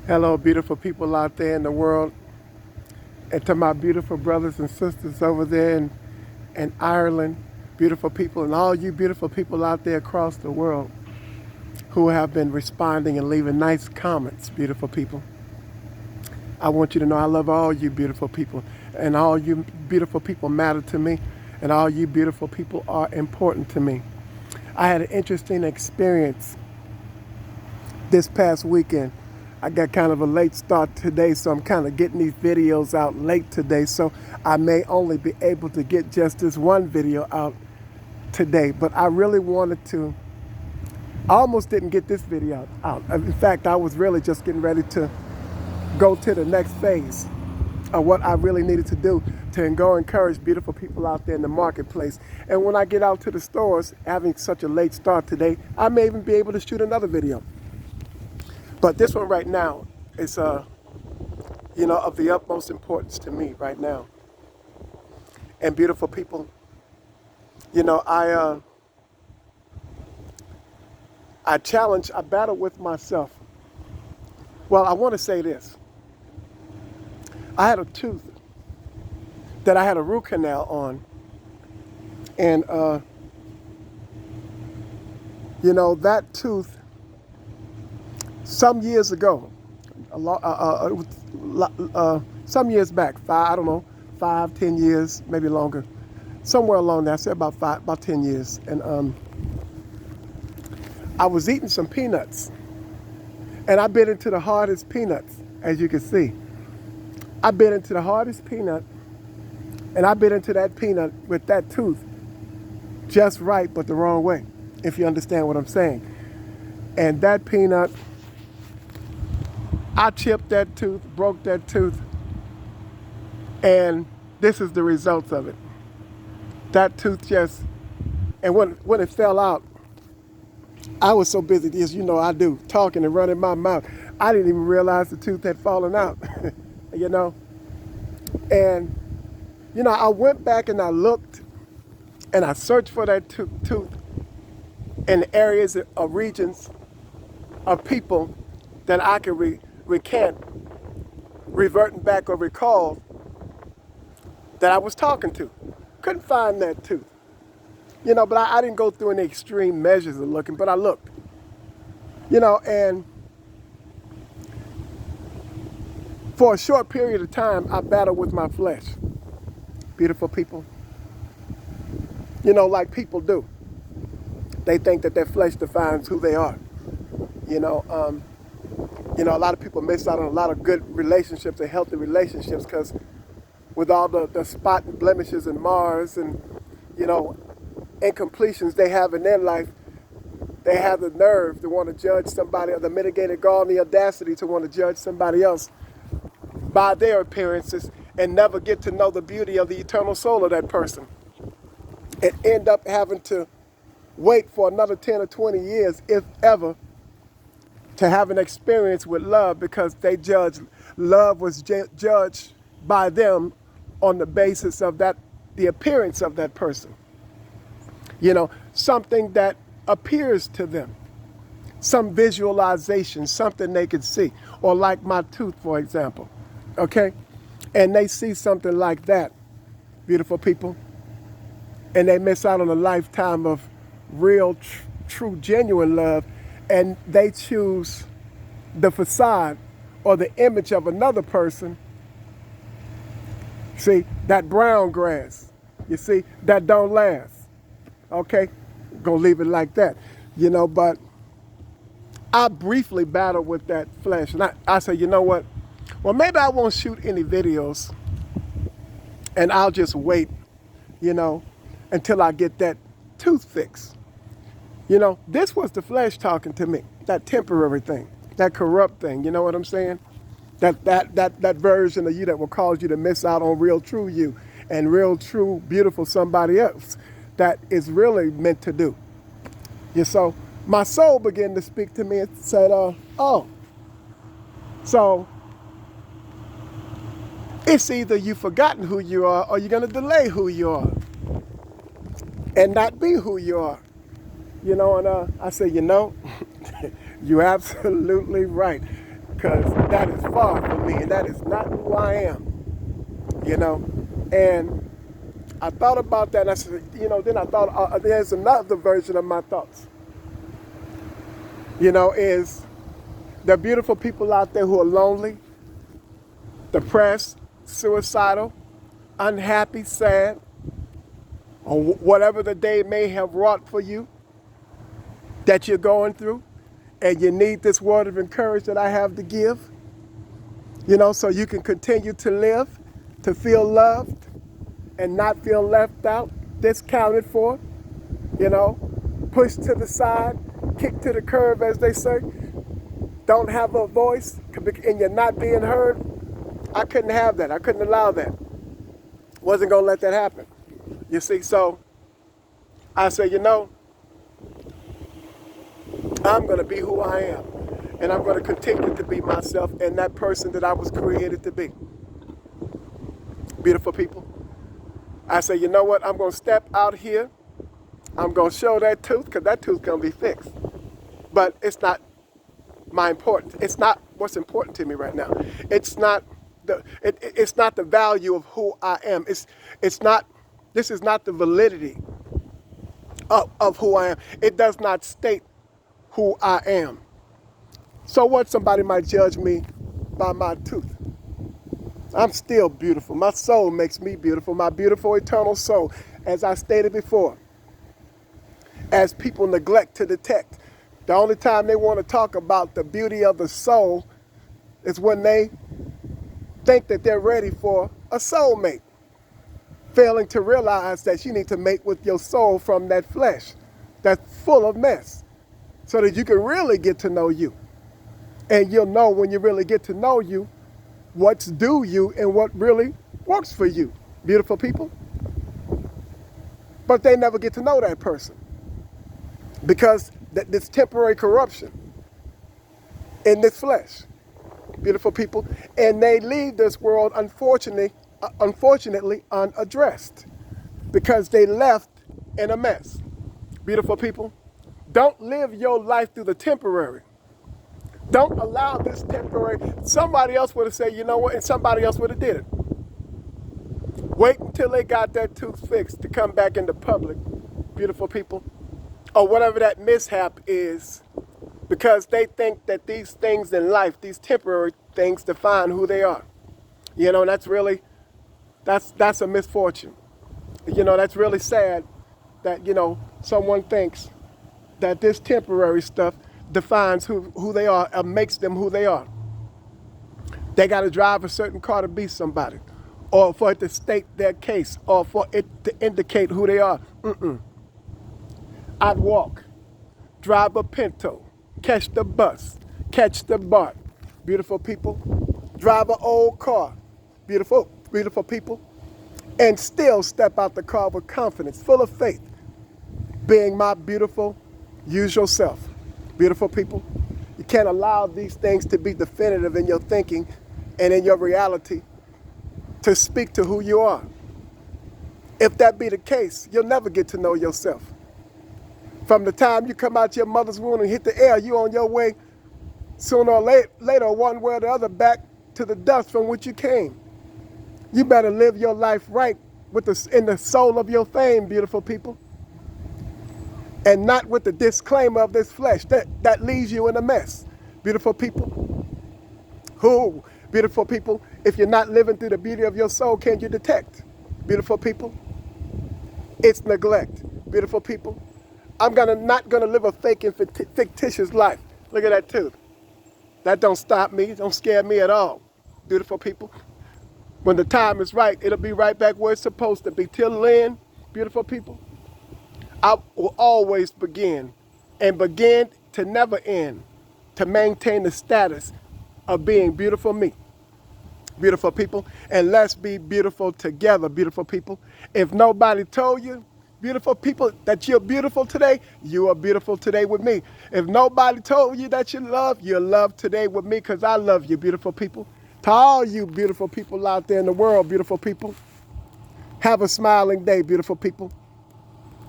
Hello, beautiful people out there in the world, and to my beautiful brothers and sisters over there in Ireland, beautiful people, and all you beautiful people out there across the world who have been responding and leaving nice comments, beautiful people. I want you to know I love all you beautiful people, and all you beautiful people matter to me, and all you beautiful people are important to me. I had an interesting experience this past weekend. I got kind of a late start today, so I'm kind of getting these videos out late today, so I may only be able to get just this one video out today. But I really wanted to, I almost didn't get this video out. In fact, I was really just getting ready to go to the next phase of what I really needed to do to go encourage beautiful people out there in the marketplace. And when I get out to the stores, having such a late start today, I may even be able to shoot another video. But this one right now is, of the utmost importance to me right now. And beautiful people, I battle with myself. Well, I want to say this. I had a tooth that I had a root canal on. And, that tooth, some years ago, some years back, 10 years, maybe longer, somewhere along there. I said about 10 years, and I was eating some peanuts, and I bit into the hardest peanuts, as you can see. I bit into the hardest peanut, and I bit into that peanut with that tooth, just right, but the wrong way, if you understand what I'm saying. And that peanut, I chipped that tooth, broke that tooth, and this is the results of it. That tooth just, and when it fell out, I was so busy, as you know I do, talking and running my mouth, I didn't even realize the tooth had fallen out, And, I went back and I looked, and I searched for that tooth in areas of regions of people that I could recant, reverting back or recall that I was talking to. Couldn't find that tooth. But I didn't go through any extreme measures of looking, but I looked. And for a short period of time, I battled with my flesh. Beautiful people. Like people do. They think that their flesh defines who they are. A lot of people miss out on a lot of good relationships and healthy relationships because with all the spot and blemishes and mars and, incompletions they have in their life, they have the nerve to want to judge somebody, or the mitigated gall and the audacity to want to judge somebody else by their appearances and never get to know the beauty of the eternal soul of that person. And end up having to wait for another 10 or 20 years, if ever, to have an experience with love because they judged, love was judged by them on the basis of the appearance of that person. Something that appears to them, some visualization, something they could see, or like my tooth, for example, okay? And they see something like that, beautiful people, and they miss out on a lifetime of real, true, genuine love, and they choose the facade or the image of another person. See, that brown grass, you see, that don't last. Okay, gonna leave it like that, but I briefly battled with that flesh, and I said, you know what? Well, maybe I won't shoot any videos, and I'll just wait, until I get that tooth fixed. This was the flesh talking to me, that temporary thing, that corrupt thing, you know what I'm saying? That version of you that will cause you to miss out on real true you and real true beautiful somebody else that is really meant to do. So my soul began to speak to me and said, so it's either you've forgotten who you are or you're going to delay who you are and not be who you are. And I said, you're absolutely right. because that is far from me and that is not who I am, you know. And I thought about that and I said, then I thought there's another version of my thoughts, is the beautiful people out there who are lonely, depressed, suicidal, unhappy, sad, or whatever the day may have wrought for you that you're going through, and you need this word of encouragement that I have to give, so you can continue to live, to feel loved, and not feel left out, discounted for, pushed to the side, kicked to the curb, as they say, don't have a voice, and you're not being heard. I couldn't have that. I couldn't allow that. Wasn't going to let that happen. You see, so I said, I'm going to be who I am. And I'm going to continue to be myself and that person that I was created to be. Beautiful people. I said, you know what? I'm going to step out here. I'm going to show that tooth because that tooth's going to be fixed. But it's not my importance. It's not what's important to me right now. It's not the value of who I am. This is not the validity of who I am. It does not state who I am. So what? Somebody might judge me by my tooth. I'm still beautiful. My soul makes me beautiful. My beautiful eternal soul, as I stated before. As people neglect to detect, the only time they want to talk about the beauty of the soul is when they think that they're ready for a soulmate, failing to realize that you need to mate with your soul from that flesh that's full of mess so that you can really get to know you. And you'll know when you really get to know you what's due you and what really works for you, beautiful people. But they never get to know that person because this temporary corruption in this flesh, beautiful people, and they leave this world unfortunately unaddressed because they left in a mess. Beautiful people, don't live your life through the temporary. Don't allow this temporary. Somebody else would have said, you know what, and somebody else would have did it. Wait until they got that tooth fixed to come back into public, beautiful people, or whatever that mishap is, because they think that these things in life, these temporary things, define who they are. That's a misfortune. That's really sad that, someone thinks that this temporary stuff defines who they are and makes them who they are. They got to drive a certain car to be somebody, or for it to state their case, or for it to indicate who they are. I'd walk, drive a Pinto, catch the bus, catch the BART, beautiful people, drive an old car, beautiful people, and still step out the car with confidence, full of faith, being my beautiful, usual self. Beautiful people, you can't allow these things to be definitive in your thinking and in your reality to speak to who you are. If that be the case, you'll never get to know yourself. From the time you come out your mother's womb and hit the air, you're on your way sooner or later, one way or the other, back to the dust from which you came. You better live your life right in the soul of your fame, beautiful people. And not with the disclaimer of this flesh that leaves you in a mess. Beautiful people. Who, beautiful people, if you're not living through the beauty of your soul, can you detect? Beautiful people. It's neglect. Beautiful people. I'm not gonna live a fake and fictitious life. Look at that tooth. That don't stop me, don't scare me at all. Beautiful people. When the time is right, it'll be right back where it's supposed to be. Till then, beautiful people, I will always begin to never end, to maintain the status of being beautiful me. Beautiful people, and let's be beautiful together, beautiful people. If nobody told you, beautiful people, that you're beautiful today, you are beautiful today with me. If nobody told you that you're loved today with me because I love you, beautiful people. To all you beautiful people out there in the world, beautiful people, have a smiling day, beautiful people.